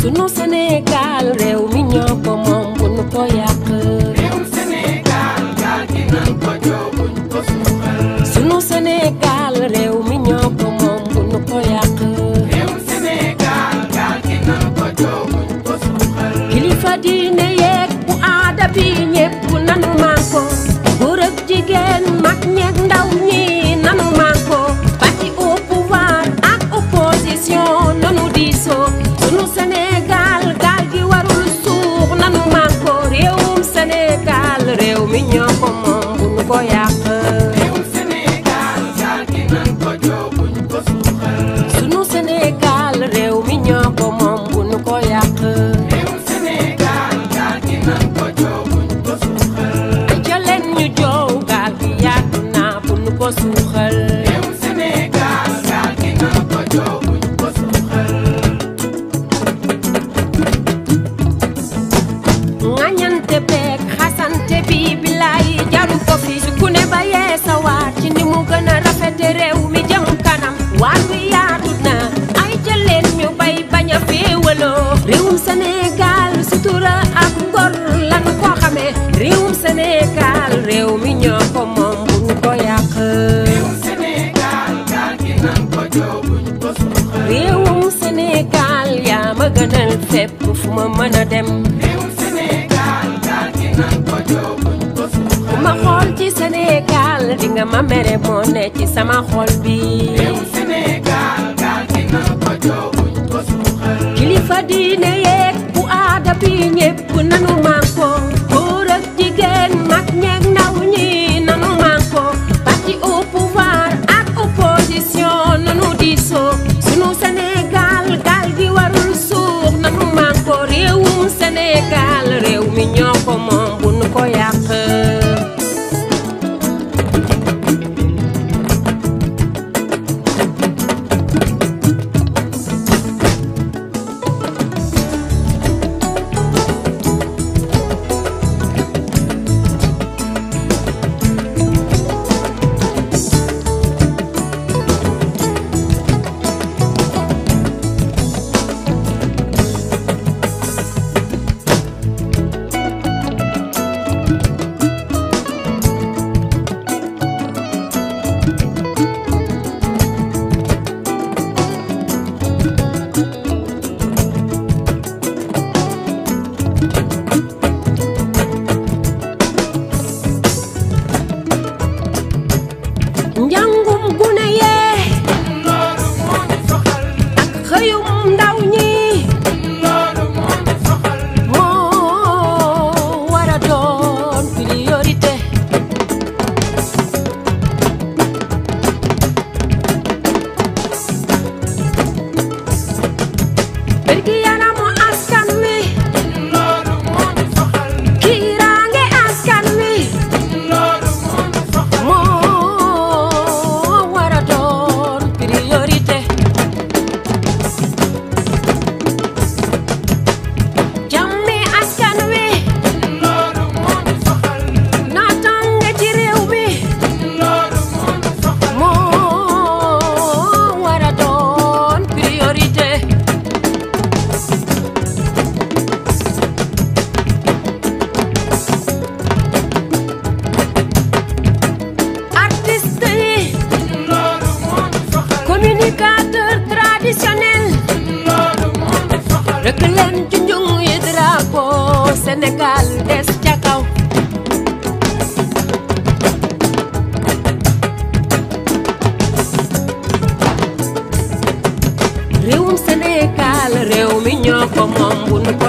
sunu Sénégal réew mi ñoo ko moom bu nu ko yàq. réewum Sénégal gaal gi nan ko joo buñ ko suuxal. sunu Sénégal réew mi ñoo ko moom bu nu ko yàq. réewum Sénégal gaal gi nan ko joo buñ ko suuxal. kilifa diine yeeg bu aada bi ñépp nanu manko góor ak jigéen mag ñeeg ndaw ñi nanu manko parti au pouvoir ak opposition nanu diisoo sunu Sénégal gaal gi warul suux nanu manko réewum Sénégal réew mi ñoo ko moom bu nu ko yàq. réewum Sénégal gaal gi nan ko joo buñ ko suuxal. sunu Sénégal réew mi ñoo ko moom bu nu ko yàq. réewum Sénégal gaal gi nan ko joo buñ ko suuxal. ay jëleen ñu joow gaal gi yaatu naa bu nu ko suuxal. réewum Sénégal gaal gi nan ko joo buñ ko suuxal. ŋañante beeg xasante bi bilaay jaru ko fi su ku ne ba yee sa waar ci ni mu gën a rafete réew mi jëm kanam waar wi yaatu na ay jëleen ñu bay bañ a féewaloo réewum Sénégal sutura ak ngor lanu ko xamee réewum Sénégal réew mi ñoo ko moom bu ñu ko yàq. réewum Sénégal gaal gi nan ko joo buñ ko suuxal. réewum Sénégal yaa ma gënal fépp fu ma mën a dem. réewum Sénégal gaal gi nan ko joo buñ ko suuxal. ma xool ci Sénégal di nga ma mere moo ne ci sama xol bi. réewum Sénégal gaal gi nan ko joo buñ ko suuxal. kilifa diine yeeg bu aada bi ñépp nanu manko góor ak jigéen mag ñeeg ndaw ñi nanu manko parti au pouvoir ak opposition nanu diisoo sunu Sénégal gaal gi warul suux nanu manko réewum Sénégal réew mi ñoo ko moom bu nu ko yàq. njàngum gune yee loolu moo ñu soxal. ak xëyum ndaw ñi loolu moo ñu soxal. moo war a doon priorité. wérgi yaramu askan wi loolu moo ñu soxal. kiiraange askan wi loolu moo ñu soxal. moo war a doon priorité. jàmmi askan wi loolu moo ñu soxal. naataange ci réew mi loolu moo ñu soxal. moo war a doon priorité. artiste yi loolu moo ñu soxal. communicateur traditionnel loolu moo ñu soxal. rek leen junjung yi drapeau Sénégal des ca kaw. réewum Sénégal réew mi ñoo ko moom bu nu ko